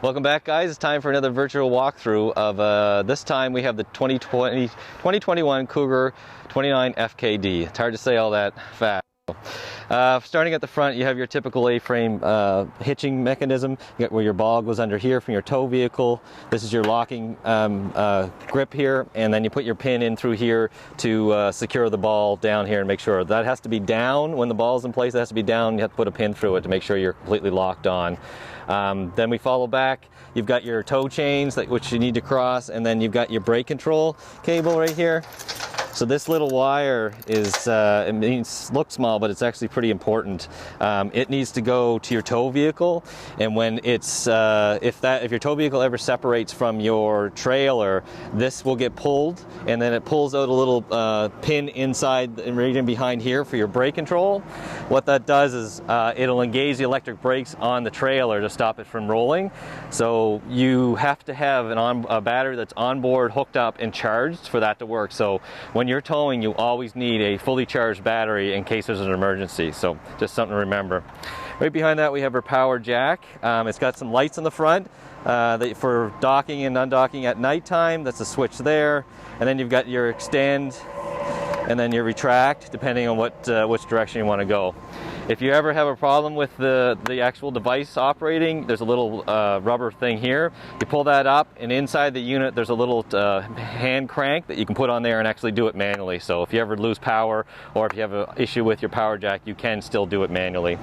Welcome back, guys. It's time for another virtual walkthrough of this time we have the 2021 Cougar 29 FKD. It's hard to say all that fast. Starting at the front, you have your typical A-frame hitching mechanism. You got where your ball goes under here from your tow vehicle. This is your locking grip here, and then you put your pin in through here to secure the ball down here and make sure that has to be down when the ball's in place. It has to be down. You have to put a pin through it to make sure you're completely locked on. Then we follow back. You've got your tow chains which you need to cross, and then you've got your brake control cable right here. So this little wire is, looks small, but it's actually pretty important. It needs to go to your tow vehicle, and when it's, if your tow vehicle ever separates from your trailer, this will get pulled, and then it pulls out a little pin inside, right in behind here for your brake control. What that does is it'll engage the electric brakes on the trailer to stop it from rolling. So you have to have a battery that's on board, hooked up, and charged for that to work. So when you're towing, you always need a fully charged battery in case there's an emergency. So just something to remember. Right behind that we have our power jack. It's got some lights in the front for docking and undocking at nighttime. That's a switch there. And then you've got your extend and then your retract, depending on which direction you want to go. If you ever have a problem with the actual device operating, there's a little rubber thing here. You pull that up, and inside the unit there's a little hand crank that you can put on there and actually do it manually. So if you ever lose power, or if you have an issue with your power jack, you can still do it manually.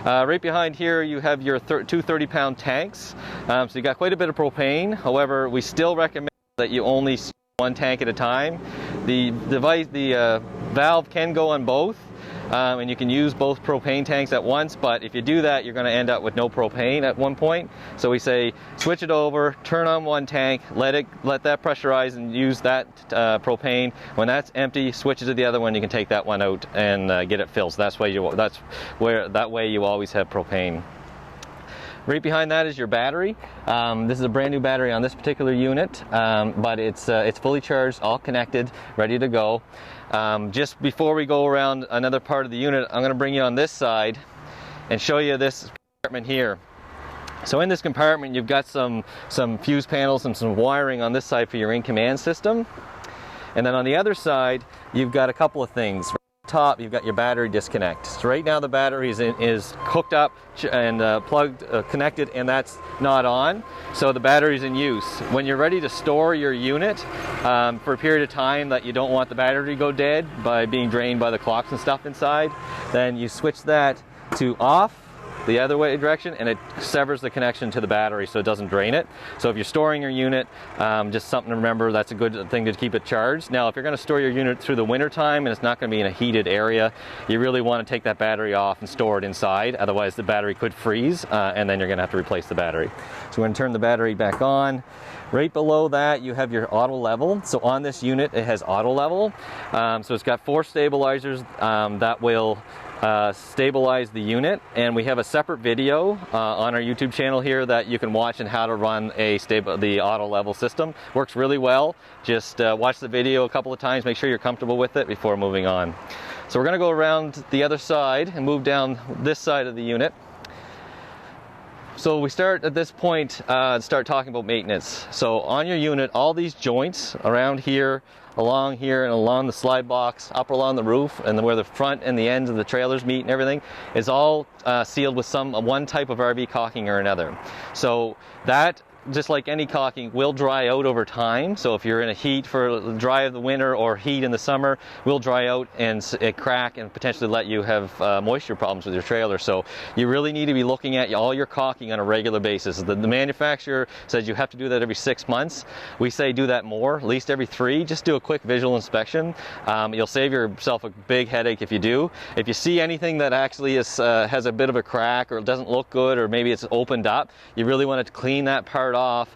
Right behind here you have your two 30-pound tanks. So you got quite a bit of propane. However, we still recommend that you only use one tank at a time. The valve can go on both. And you can use both propane tanks at once, but if you do that, you're going to end up with no propane at one point. So we say switch it over, turn on one tank, let that pressurize and use that propane. When that's empty, switch it to the other one. You can take that one out and get it filled. So that way you always have propane. Right behind that is your battery. This is a brand new battery on this particular unit, but it's fully charged, all connected, ready to go. Just before we go around another part of the unit, I'm going to bring you on this side and show you this compartment here. So in this compartment you've got some fuse panels and some wiring on this side for your in-command system. And then on the other side you've got a couple of things. Top, you've got your battery disconnect. So right now the battery is hooked up and plugged, connected, and that's not on. So the battery's in use. When you're ready to store your unit for a period of time that you don't want the battery to go dead by being drained by the clocks and stuff inside, then you switch that to off, the other way direction, and it severs the connection to the battery so it doesn't drain it. So if you're storing your unit, just something to remember, that's a good thing to keep it charged. Now if you're going to store your unit through the winter time and it's not going to be in a heated area, you really want to take that battery off and store it inside, otherwise the battery could freeze and then you're going to have to replace the battery. So we're going to turn the battery back on. Right below that you have your auto level. So on this unit it has auto level. So it's got 4 stabilizers that will stabilize the unit, and we have a separate video on our YouTube channel here that you can watch on how to run the auto level system. Works really well. Just watch the video a couple of times, make sure you're comfortable with it before moving on. So we're going to go around the other side and move down this side of the unit. So we start at this point, start talking about maintenance. So on your unit, all these joints around here, along here, and along the slide box, up along the roof, and where the front and the ends of the trailers meet and everything, is all sealed with one type of RV caulking or another. So that, just like any caulking, will dry out over time. So if you're in a heat for dry of the winter or heat in the summer, will dry out and it crack and potentially let you have moisture problems with your trailer. So you really need to be looking at all your caulking on a regular basis. The manufacturer says you have to do that every 6 months. We say do that more, at least every 3. Just do a quick visual inspection. You'll save yourself a big headache if you do. If you see anything that actually has a bit of a crack or it doesn't look good, or maybe it's opened up, you really want to clean that part part off,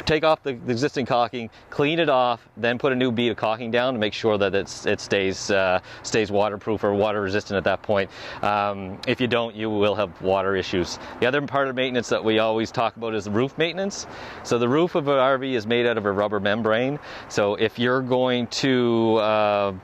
take off the existing caulking, clean it off, then put a new bead of caulking down to make sure that it stays waterproof or water resistant at that point. If you don't, you will have water issues. The other part of maintenance that we always talk about is the roof maintenance. So the roof of an RV is made out of a rubber membrane. So if you're going to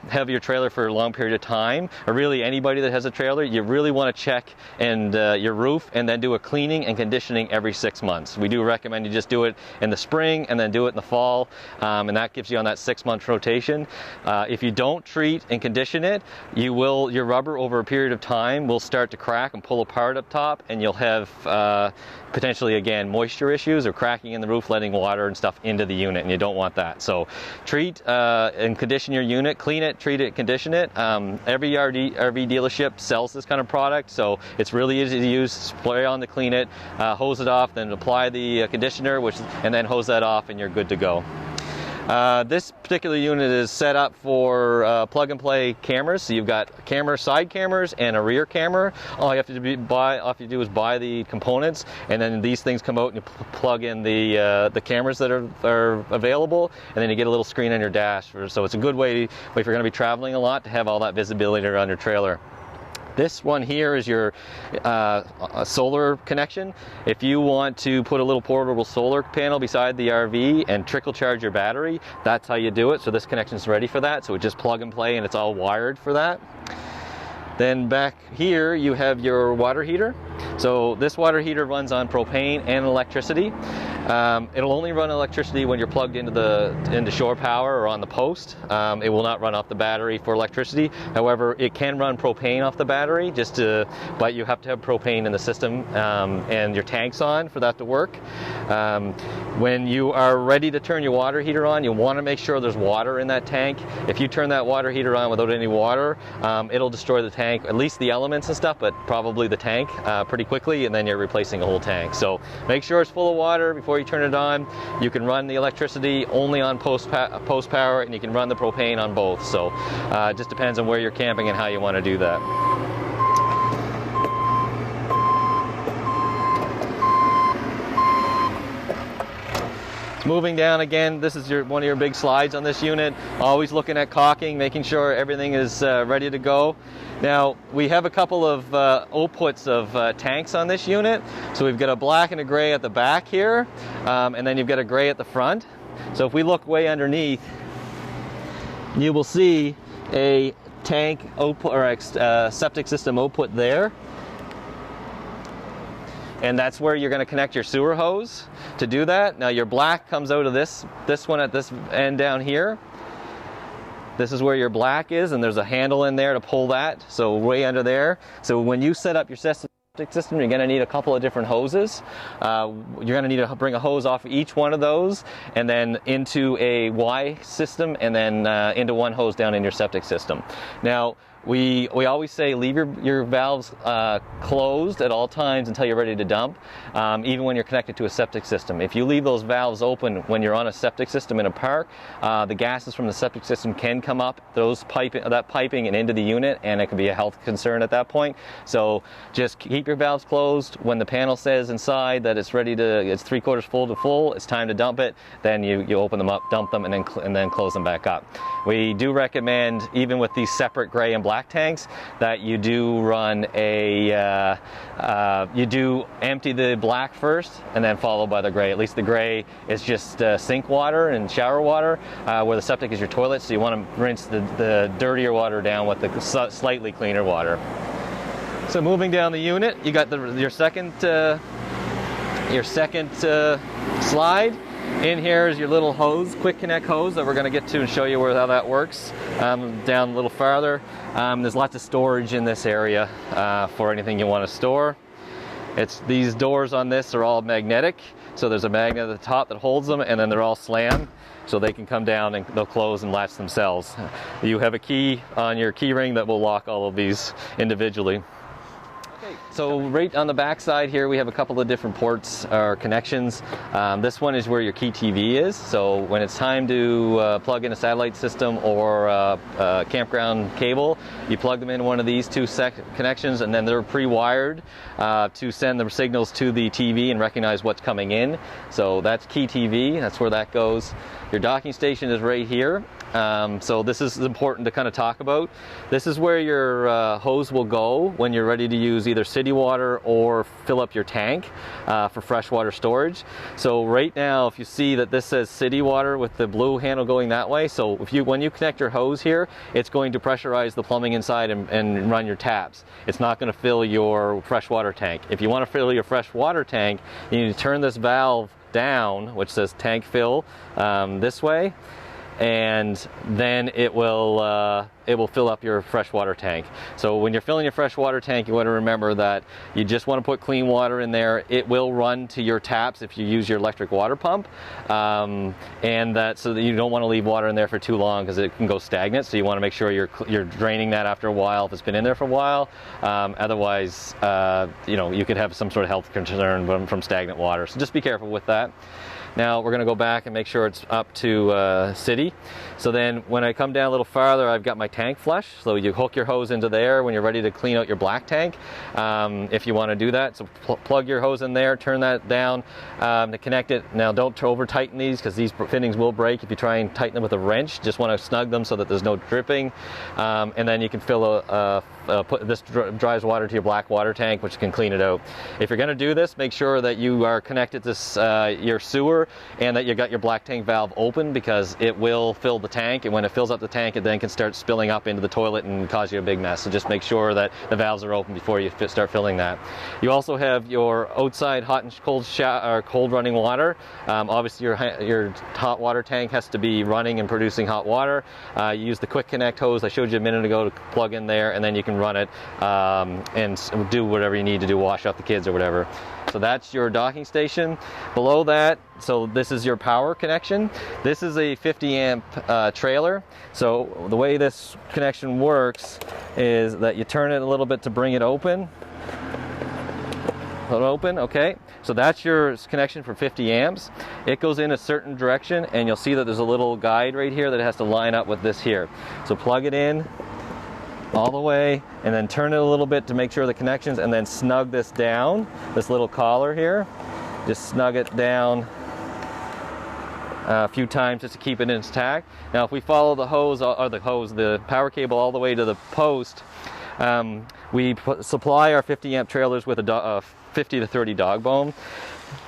have your trailer for a long period of time, or really anybody that has a trailer, you really want to check your roof and then do a cleaning and conditioning every 6 months. We do recommend you just do it in the spring and then do it in the fall, and that gives you on that 6-month rotation. If you don't treat and condition it, your rubber over a period of time will start to crack and pull apart up top, and you'll have potentially, again, moisture issues or cracking in the roof, letting water and stuff into the unit, and you don't want that. So treat and condition your unit, clean it, treat it, condition it. Every RV dealership sells this kind of product, so it's really easy to use. Spray on to clean it, hose it off, then apply the conditioner, and then hose that off, and you're good to go. This particular unit is set up for plug and play cameras. So you've got side cameras and a rear camera. All you have to do is buy the components, and then these things come out and you plug in the cameras that are available, and then you get a little screen on your dash. So it's a good way, if you're going to be traveling a lot, to have all that visibility around your trailer. This one here is your solar connection. If you want to put a little portable solar panel beside the RV and trickle charge your battery, that's how you do it. So this connection is ready for that. So it just plug and play, and it's all wired for that. Then back here you have your water heater. So this water heater runs on propane and electricity. It'll only run electricity when you're plugged into shore power or on the post. It will not run off the battery for electricity. However, it can run propane off the battery, but you have to have propane in the system and your tanks on for that to work. When you are ready to turn your water heater on, you want to make sure there's water in that tank. If you turn that water heater on without any water, it'll destroy the tank, at least the elements and stuff, but probably the tank pretty quickly, and then you're replacing a whole tank. So make sure it's full of water before you turn it on. You can run the electricity only on post power, and you can run the propane on both. So it just depends on where you're camping and how you want to do that. Moving down again, this is one of your big slides on this unit. Always looking at caulking, making sure everything is ready to go. Now, we have a couple of outputs of tanks on this unit. So we've got a black and a gray at the back here, and then you've got a gray at the front. So if we look way underneath, you will see a tank output or a septic system output there. And that's where you're going to connect your sewer hose to do that. Now your black comes out of this one at this end down here. This is where your black is, and there's a handle in there to pull that, so way under there. So when you set up your septic system, you're going to need a couple of different hoses. You're going to need to bring a hose off each one of those, and then into a Y system, and then into one hose down in your septic system. Now, we always say leave your valves closed at all times until you're ready to dump, even when you're connected to a septic system. If you leave those valves open when you're on a septic system in a park, the gases from the septic system can come up that piping and into the unit, and it could be a health concern at that point. So just keep your valves closed. When the panel says inside that it's ready it's 3/4 full to full, it's time to dump it, then you open them up, dump them, and then close them back up. We do recommend, even with these separate gray and black tanks, that you do run you do empty the black first and then followed by the gray. At least the gray is just sink water and shower water, where the septic is your toilet, so you want to rinse the dirtier water down with the slightly cleaner water. So moving down the unit, you got your second slide. In here is your little hose, quick connect hose that we're going to get to and show you how that works. Down a little farther, there's lots of storage in this area for anything you want to store. These doors on this are all magnetic, so there's a magnet at the top that holds them, and then they're all slammed, so they can come down and they'll close and latch themselves. You have a key on your key ring that will lock all of these individually. Okay, so right on the back side here we have a couple of different ports or connections. This one is where your key TV is, so when it's time to plug in a satellite system or a campground cable, you plug them in one of these two connections, and then they're pre-wired to send the signals to the TV and recognize what's coming in. So that's key TV, that's where that goes. Your docking station is right here. So this is important to kind of talk about. This is where your hose will go when you're ready to use either city water or fill up your tank for freshwater storage. So right now, if you see that this says city water with the blue handle going that way, so when you connect your hose here, it's going to pressurize the plumbing inside and run your taps. It's not going to fill your freshwater tank. If you want to fill your freshwater tank, you need to turn this valve down, which says tank fill, this way, and then it will fill up your freshwater tank. So when you're filling your freshwater tank, you want to remember that you just want to put clean water in there. It will run to your taps if you use your electric water pump, and that so that you don't want to leave water in there for too long because it can go stagnant. So you want to make sure you're draining that after a while if it's been in there for a while. Otherwise, you know, you could have some sort of health concern from stagnant water. So just be careful with that. Now we're going to go back and make sure it's up to city. So then when I come down a little farther, I've got my tank flush. So you hook your hose into there when you're ready to clean out your black tank, if you want to do that. So plug your hose in there, turn that down to connect it. Now don't over tighten these because these fittings will break if you try and tighten them with a wrench. Just want to snug them so that there's no dripping. And then you can fill this dries water to your black water tank, which can clean it out. If you're going to do this, make sure that you are connected to your sewer and that you got your black tank valve open, because it will fill the tank, and when it fills up the tank, it then can start spilling up into the toilet and cause you a big mess. So just make sure that the valves are open before you start filling that. You also have your outside hot and cold running water. Obviously your hot water tank has to be running and producing hot water. You use the quick connect hose I showed you a minute ago to plug in there, and then you can run it and do whatever you need to do, wash off the kids or whatever. So that's your docking station. Below that, so this is your power connection. This is a 50 amp trailer. So the way this connection works is that you turn it a little bit to bring it open. Okay. So that's your connection for 50 amps. It goes in a certain direction, and you'll see that there's a little guide right here that has to line up with this here. So plug it in all the way, and then turn it a little bit to make sure the connections, and then snug this down, this little collar here. Just snug it down a few times just to keep it intact. Now if we follow the hose, the power cable all the way to the post, we supply our 50 amp trailers with a 50 to 30 dog bone.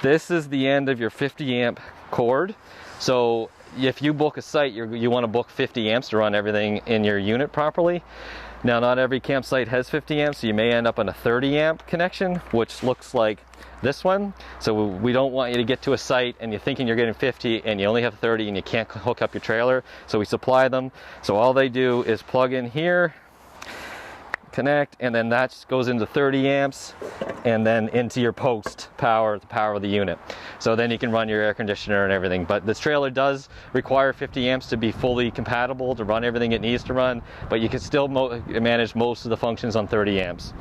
This is the end of your 50 amp cord. So if you book a site, you want to book 50 amps to run everything in your unit properly. Now, not every campsite has 50 amps, so you may end up on a 30 amp connection, which looks like this one. So we don't want you to get to a site and you're thinking you're getting 50 and you only have 30 and you can't hook up your trailer. So we supply them. So all they do is plug in here, connect, and then that goes into 30 amps and then into your post power, the power of the unit. So then you can run your air conditioner and everything. But this trailer does require 50 amps to be fully compatible to run everything it needs to run, but you can still manage most of the functions on 30 amps.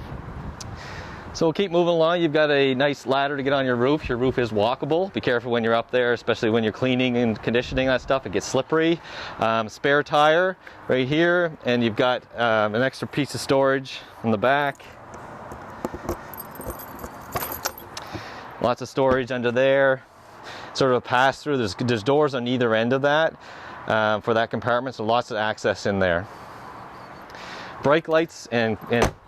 So we'll keep moving along. You've got a nice ladder to get on your roof. Your roof is walkable. Be careful when you're up there, especially when you're cleaning and conditioning that stuff. It gets slippery. Spare tire right here, and you've got an extra piece of storage in the back. Lots of storage under there. Sort of a pass-through. There's doors on either end of that for that compartment, so lots of access in there. Brake lights and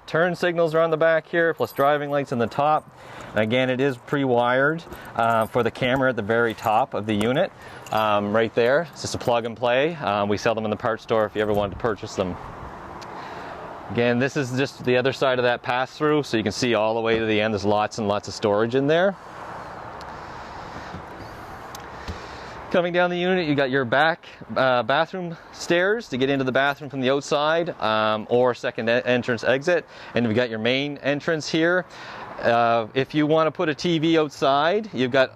turn signals are on the back here, plus driving lights on the top. And again, it is pre-wired for the camera at the very top of the unit, right there. It's just a plug and play. We sell them in the parts store if you ever wanted to purchase them. Again, this is just the other side of that pass-through, so you can see all the way to the end. There's lots and lots of storage in there. Coming down the unit, you got your back bathroom stairs to get into the bathroom from the outside, or second entrance exit, and you've got your main entrance here. If you want to put a TV outside, you've got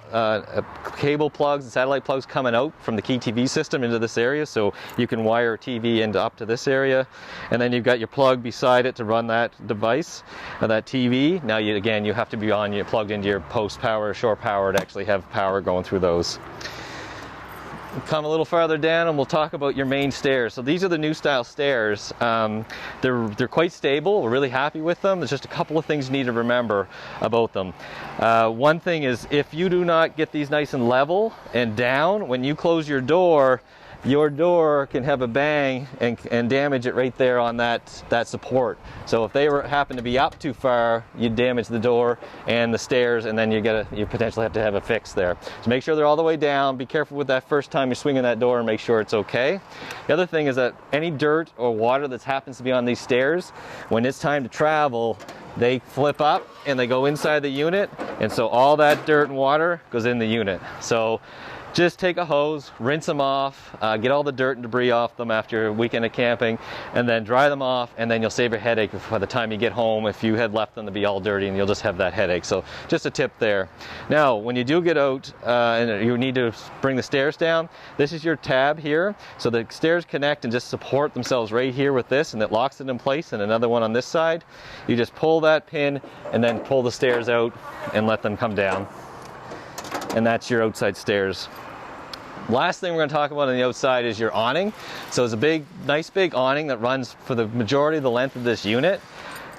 cable plugs and satellite plugs coming out from the Key TV system into this area, so you can wire a TV up to this area, and then you've got your plug beside it to run that device, that TV. Now you have to be plugged into your post power or shore power to actually have power going through those. Come a little farther down and we'll talk about your main stairs. So these are the new style stairs. They're quite stable. We're really happy with them. There's just a couple of things you need to remember about them. One thing is, if you do not get these nice and level and down, when you close your door can have a bang and damage it right there on that support. So if they happen to be up too far, you damage the door and the stairs, and then you potentially have to have a fix there. So make sure they're all the way down. Be careful with that first time you're swinging that door and make sure it's okay. The other thing is that any dirt or water that happens to be on these stairs, when it's time to travel, they flip up and they go inside the unit, and so all that dirt and water goes in the unit. So just take a hose, rinse them off, get all the dirt and debris off them after a weekend of camping, and then dry them off, and then you'll save your headache by the time you get home if you had left them to be all dirty, and you'll just have that headache. So just a tip there. Now, when you do get out and you need to bring the stairs down, this is your tab here. So the stairs connect and just support themselves right here with this, and it locks it in place, and another one on this side. You just pull that pin and then pull the stairs out and let them come down. And that's your outside stairs. Last thing we're going to talk about on the outside is your awning. So it's a nice big awning that runs for the majority of the length of this unit.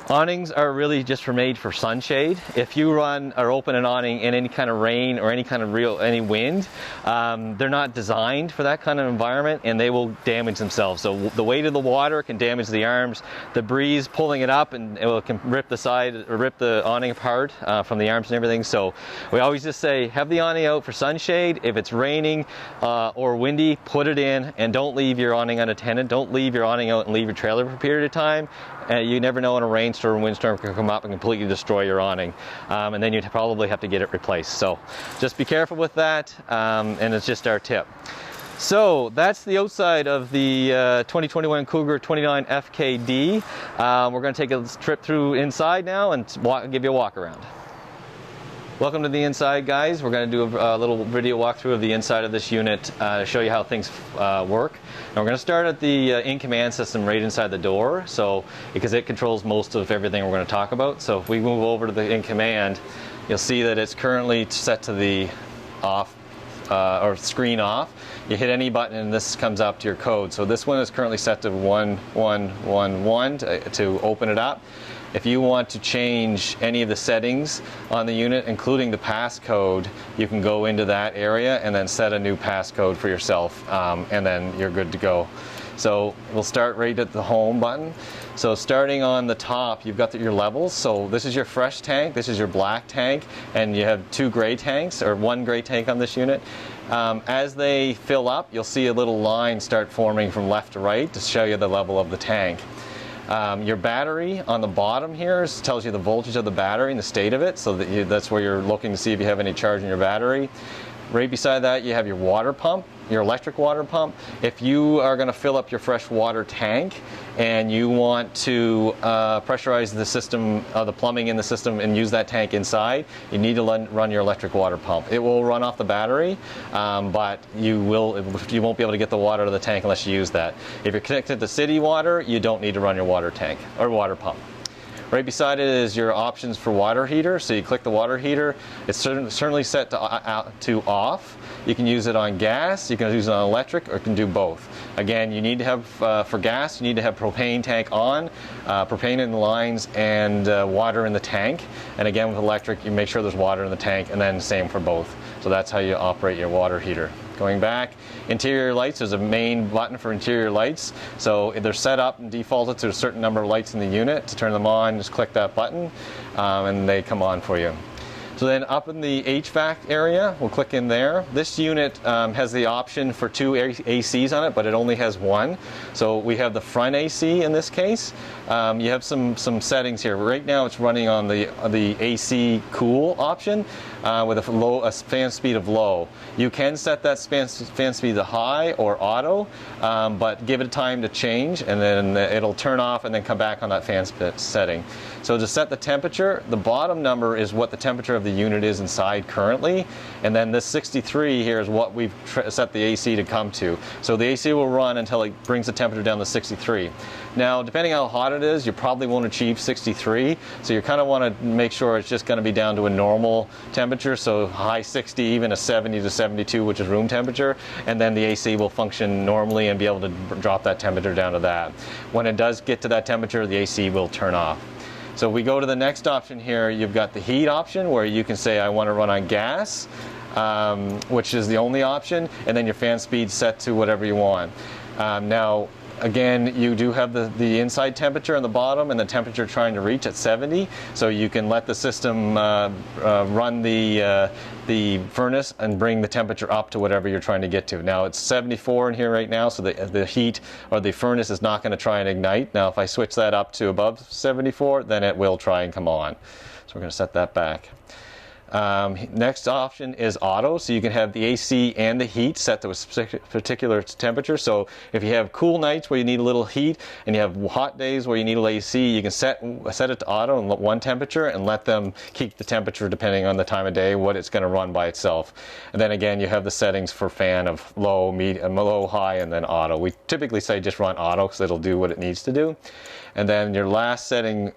Awnings are really just made for sunshade. If you run or open an awning in any kind of rain or any kind of any wind, they're not designed for that kind of environment, and they will damage themselves. So the weight of the water can damage the arms. The breeze pulling it up, and can rip the awning apart from the arms and everything. So we always just say, have the awning out for sunshade. If it's raining or windy, put it in, and don't leave your awning unattended. Don't leave your awning out and leave your trailer for a period of time. You never know when a rainstorm or windstorm can come up and completely destroy your awning, and then you'd probably have to get it replaced. So just be careful with that, and it's just our tip. So that's the outside of the 2021 Cougar 29 FKD. We're going to take a trip through inside now and give you a walk around. Welcome to the inside, guys. We're going to do a little video walkthrough of the inside of this unit to show you how things work. And we're going to start at the in-command system right inside the door, because it controls most of everything we're going to talk about. So if we move over to the in-command, you'll see that it's currently set to the off or screen off. You hit any button and this comes up to your code. So this one is currently set to 1111 to open it up. If you want to change any of the settings on the unit, including the passcode, you can go into that area and then set a new passcode for yourself, and then you're good to go. So we'll start right at the home button. So starting on the top, you've got your levels. So this is your fresh tank, this is your black tank, and you have two gray tanks, or one gray tank on this unit. As they fill up, you'll see a little line start forming from left to right to show you the level of the tank. Your battery on the bottom here tells you the voltage of the battery and the state of it, so that's where you're looking to see if you have any charge in your battery. Right beside that, you have your water pump, your electric water pump. If you are going to fill up your fresh water tank and you want to pressurize the system, the plumbing in the system, and use that tank inside, you need to run your electric water pump. It will run off the battery, but you won't be able to get the water out of the tank unless you use that. If you're connected to city water, you don't need to run your water tank or water pump. Right beside it is your options for water heater. So you click the water heater. It's certainly set to off. You can use it on gas, you can use it on electric, or you can do both. Again, you need to have, for gas, you need to have propane tank on, propane in the lines, and water in the tank. And again, with electric, you make sure there's water in the tank, and then same for both. So that's how you operate your water heater. Going back, interior lights, there's a main button for interior lights. So they're set up and defaulted to a certain number of lights in the unit. To turn them on, just click that button, and they come on for you. So then up in the HVAC area, we'll click in there. This unit has the option for 2 ACs on it, but it only has 1. So we have the front AC in this case. You have some settings here. Right now it's running on the AC cool option with a fan speed of low. You can set that fan speed to high or auto, but give it time to change, and then it'll turn off and then come back on that fan setting. So to set the temperature, the bottom number is what the temperature of the unit is inside currently, and then this 63 here is what we've set the AC to come to. So the AC will run until it brings the temperature down to 63. Now, depending how hot it is, you probably won't achieve 63, so you kind of want to make sure it's just going to be down to a normal temperature, so high 60, even a 70 to 72, which is room temperature, and then the AC will function normally and be able to drop that temperature down to that. When it does get to that temperature, the AC will turn off. So we go to the next option here. You've got the heat option, where you can say I want to run on gas, which is the only option, and then your fan speed set to whatever you want. Now, again, you do have the inside temperature on the bottom and the temperature trying to reach at 70, so you can let the system run the furnace and bring the temperature up to whatever you're trying to get to. Now it's 74 in here right now, so the heat or the furnace is not going to try and ignite. Now if I switch that up to above 74, then it will try and come on. So we're going to set that back. Next option is auto, so you can have the AC and the heat set to a particular temperature. So if you have cool nights where you need a little heat and you have hot days where you need a little AC, you can set it to auto and one temperature and let them keep the temperature depending on the time of day, what it's going to run by itself. And then again, you have the settings for fan of low, medium, low, high, and then auto. We typically say just run auto because it'll do what it needs to do. And then your last setting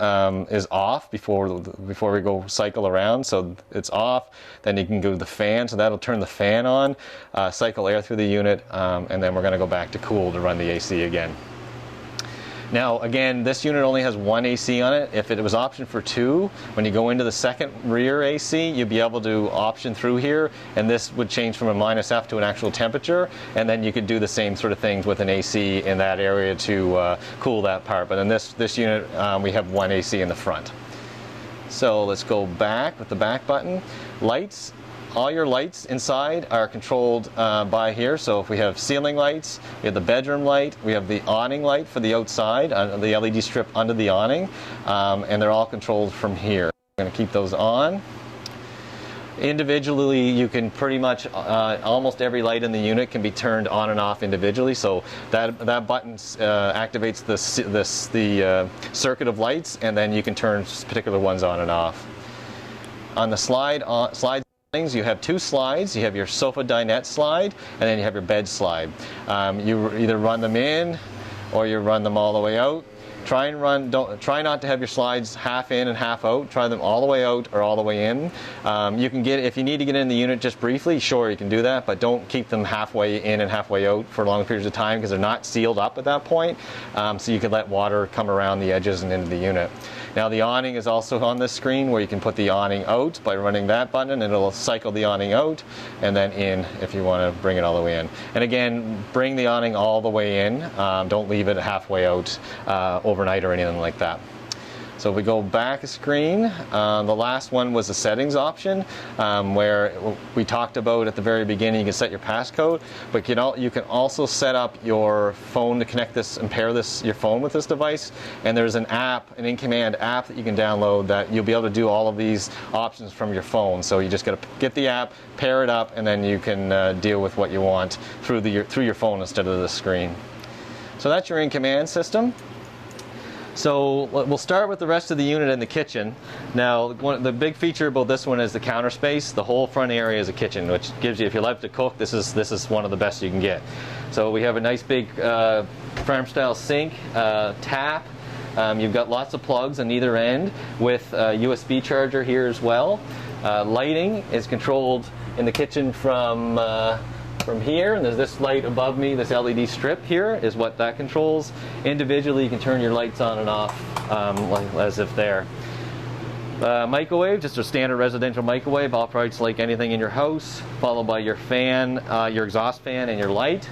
is off before we go cycle around. So it's off. Then you can go to the fan. So that'll turn the fan on, cycle air through the unit, and then we're going to go back to cool to run the AC again. Now again, this unit only has 1 AC on it. If it was option for 2, when you go into the second rear AC, you'd be able to option through here, and this would change from a -F to an actual temperature, and then you could do the same sort of things with an AC in that area to cool that part. But in this unit, we have 1 AC in the front. So let's go back with the back button. Lights. All your lights inside are controlled by here. So if we have ceiling lights, we have the bedroom light, we have the awning light for the outside, the LED strip under the awning, and they're all controlled from here. I'm going to keep those on. Individually, you can pretty much, almost every light in the unit can be turned on and off individually. So that button activates the circuit of lights, and then you can turn particular ones on and off. On the slide you have 2 slides. You have your sofa dinette slide, and then you have your bed slide. You either run them in or you run them all the way out. Try not to have your slides half in and half out. Try them all the way out or all the way in. You can if you need to get in the unit just briefly, sure, you can do that, but don't keep them halfway in and halfway out for long periods of time, because they're not sealed up at that point. So you can let water come around the edges and into the unit. Now the awning is also on this screen, where you can put the awning out by running that button, and it'll cycle the awning out and then in if you want to bring it all the way in. And again, bring the awning all the way in. Don't leave it halfway out overnight or anything like that. So if we go back a screen, the last one was the settings option, where we talked about at the very beginning you can set your passcode, but you can also set up your phone to connect this and pair your phone with this device. And there's an app, an in-command app that you can download that you'll be able to do all of these options from your phone. So you just got to get the app, pair it up, and then you can deal with what you want through your phone instead of the screen. So that's your in-command system. So we'll start with the rest of the unit in the kitchen. Now, the big feature about this one is the counter space. The whole front area is a kitchen, which gives you, if you love to cook, this is one of the best you can get. So we have a nice big farm-style sink, tap. You've got lots of plugs on either end with a USB charger here as well. Lighting is controlled in the kitchen from here, and there's this light above me, this LED strip here is what that controls. Individually, you can turn your lights on and off as if they're microwave, just a standard residential microwave, operates like anything in your house, followed by your fan, your exhaust fan, and your light.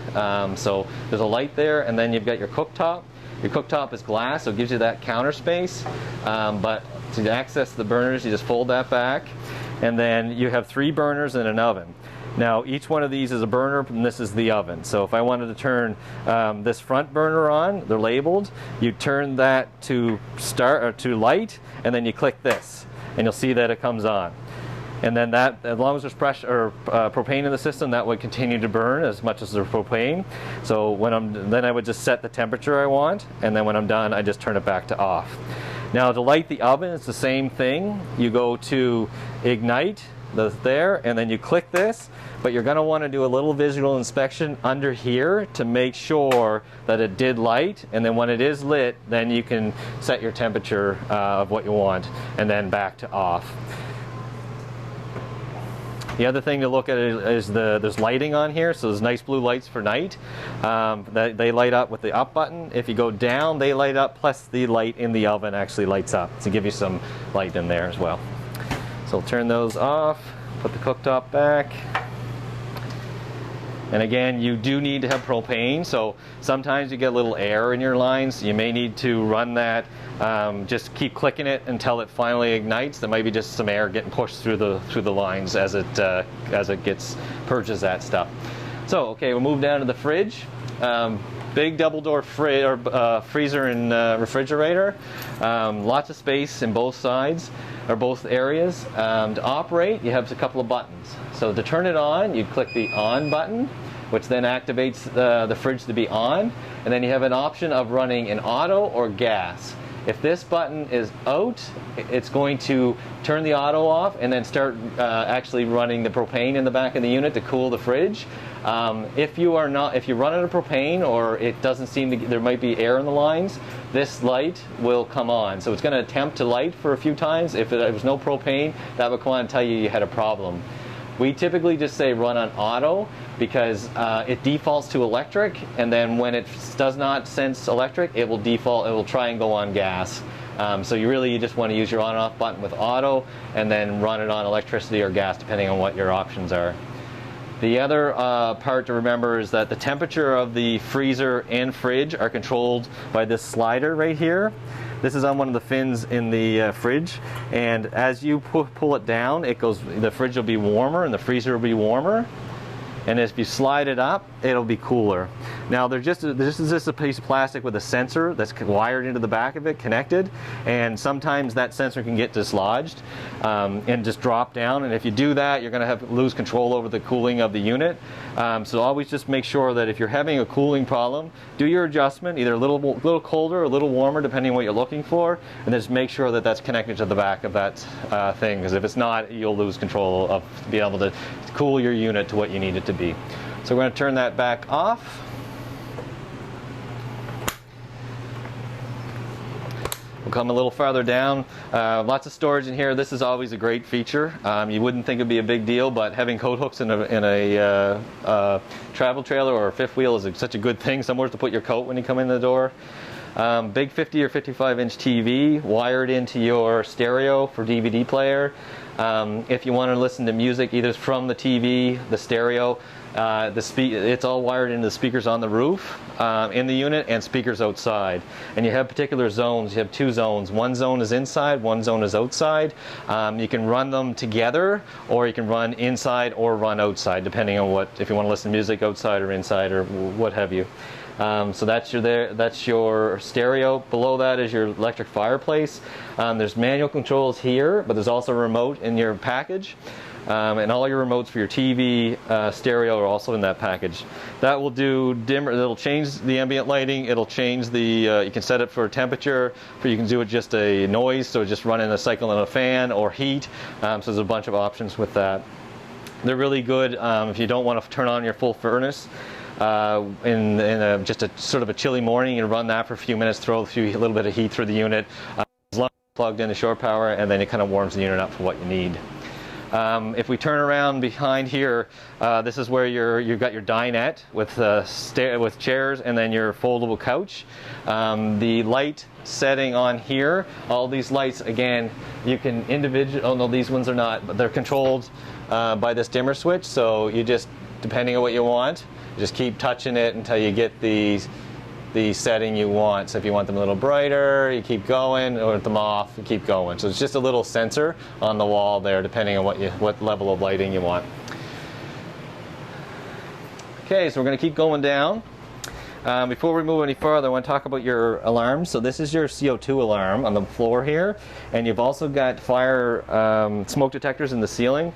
So there's a light there, and then you've got your cooktop. Your cooktop is glass, so it gives you that counter space, but to access the burners, you just fold that back. and then you have 3 burners and an oven. Now each one of these is a burner, and this is the oven. So if I wanted to turn this front burner on, they're labeled. You turn that to start or to light, and then you click this, and you'll see that it comes on. And then that, as long as there's pressure or propane in the system, that would continue to burn as much as there's propane. So when then I would just set the temperature I want, and then when I'm done, I just turn it back to off. Now to light the oven, it's the same thing. You go to ignite, there, and then you click this, but you're going to want to do a little visual inspection under here to make sure that it did light, and then when it is lit, then you can set your temperature of what you want, and then back to off. The other thing to look at is there's lighting on here, so there's nice blue lights for night. They light up with the up button. If you go down, they light up, plus the light in the oven actually lights up to give you some light in there as well. So I'll turn those off, put the cooktop back. And again, you do need to have propane, so sometimes you get a little air in your lines. You may need to run that, just keep clicking it until it finally ignites. There might be just some air getting pushed through the lines as it purges that stuff. So okay, we'll move down to the fridge. Big double door freezer and refrigerator. Lots of space in both sides, or both areas. To operate, you have a couple of buttons. So to turn it on, you click the on button, which then activates the fridge to be on. And then you have an option of running in auto or gas. If this button is out, it's going to turn the auto off and then start actually running the propane in the back of the unit to cool the fridge. If you run out of propane, or it doesn't seem to, there might be air in the lines, this light will come on. So it's going to attempt to light for a few times. If there was no propane, that would come on and tell you you had a problem. We typically just say run on auto because it defaults to electric, and then when it does not sense electric, it will try and go on gas. So you just want to use your on and off button with auto, and then run it on electricity or gas depending on what your options are. The other part to remember is that the temperature of the freezer and fridge are controlled by this slider right here. This is on one of the fins in the fridge, and as you pull it down, the fridge will be warmer and the freezer will be warmer. And if you slide it up, it'll be cooler. Now this is just a piece of plastic with a sensor that's wired into the back of it, connected, and sometimes that sensor can get dislodged and just drop down, and if you do that, you're going to lose control over the cooling of the unit. So always just make sure that if you're having a cooling problem, do your adjustment, either a little colder or a little warmer depending on what you're looking for, and just make sure that that's connected to the back of that thing, because if it's not, you'll lose control of being able to cool your unit to what you need it to be. So we're going to turn that back off. We'll come a little farther down. Lots of storage in here. This is always a great feature. You wouldn't think it'd be a big deal, but having coat hooks in a travel trailer or a fifth wheel is such a good thing. Somewhere to put your coat when you come in the door. Big 50 or 55-inch TV wired into your stereo for DVD player. If you want to listen to music either from the TV, the stereo, it's all wired into the speakers on the roof in the unit and speakers outside. And you have particular zones. You have 2 zones. One zone is inside, one zone is outside. You can run them together, or you can run inside or run outside, depending on if you want to listen to music outside or inside or what have you. So that's your stereo. Below that is your electric fireplace. There's manual controls here, but there's also a remote in your package. And all your remotes for your TV, stereo are also in that package. That will do dimmer. It'll change the ambient lighting. It'll change the. You can set it for temperature. Or you can do it just a noise, so just run in a cycle in a fan, or heat. So there's a bunch of options with that. They're really good if you don't want to turn on your full furnace. In just a sort of a chilly morning, you run that for a few minutes, throw a little bit of heat through the unit, as long as it's plugged into shore power, and then it kind of warms the unit up for what you need. If we turn around behind here, this is where you've got your dinette with chairs and then your foldable couch. The light setting on here, all these lights, again, you can oh no, these ones are not, but they're controlled by this dimmer switch, so you just, depending on what you want, just keep touching it until you get the the setting you want. So if you want them a little brighter, you keep going, or them off, you keep going. So it's just a little sensor on the wall there, depending on what level of lighting you want. Okay, so we're going to keep going down. Before we move any further, I want to talk about your alarms. So this is your CO2 alarm on the floor here, and you've also got fire smoke detectors in the ceiling.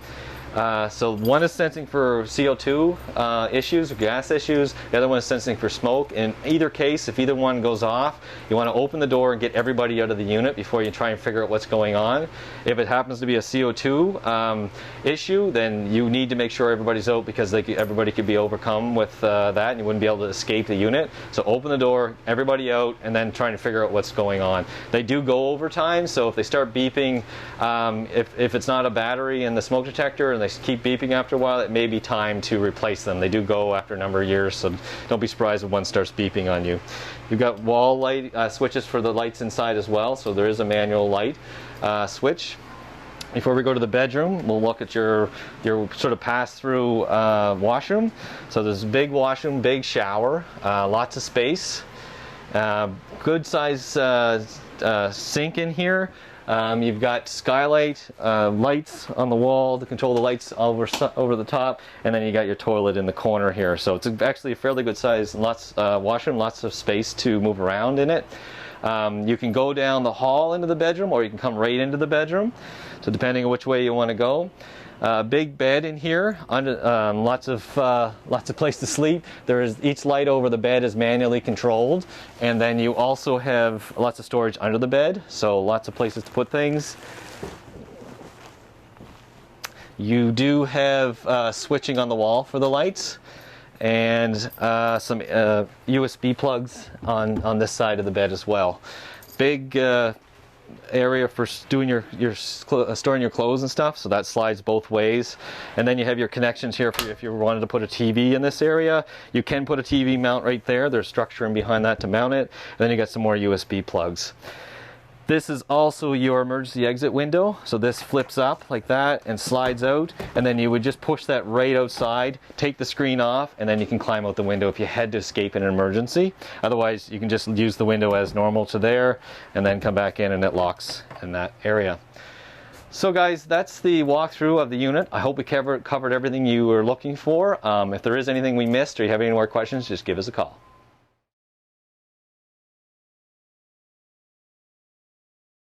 So one is sensing for CO2 issues or gas issues, the other one is sensing for smoke. In either case, if either one goes off, you want to open the door and get everybody out of the unit before you try and figure out what's going on. If it happens to be a CO2 issue, then you need to make sure everybody's out, because everybody could be overcome with that and you wouldn't be able to escape the unit. So open the door, everybody out, and then trying to figure out what's going on. They do go over time, so if they start beeping, if it's not a battery in the smoke detector and they keep beeping after a while, it may be time to replace them. They do go after a number of years, so don't be surprised if one starts beeping on you. You've got wall light switches for the lights inside as well, so there is a manual light switch. Before we go to the bedroom, we'll look at your sort of pass-through washroom. So there's a big washroom, big shower, lots of space, good size sink in here. You've got skylight lights on the wall to control the lights over the top, and then you got your toilet in the corner here. So it's actually a fairly good size washroom, lots of space to move around in it. You can go down the hall into the bedroom, or you can come right into the bedroom. So depending on which way you want to go. Big bed in here, lots of place to sleep. Each light over the bed is manually controlled, and then you also have lots of storage under the bed, so lots of places to put things. You do have switching on the wall for the lights, and some USB plugs on this side of the bed as well. Big area for storing your clothes and stuff, so that slides both ways. And then you have your connections here for if you wanted to put a TV in this area. You can put a TV mount right there. There's structure in behind that to mount it. And then you got some more USB plugs. This is also your emergency exit window, so this flips up like that and slides out, and then you would just push that right outside, take the screen off, and then you can climb out the window if you had to escape in an emergency. Otherwise, you can just use the window as normal to there, and then come back in and it locks in that area. So guys, that's the walkthrough of the unit. I hope we covered everything you were looking for. If there is anything we missed or you have any more questions, just give us a call.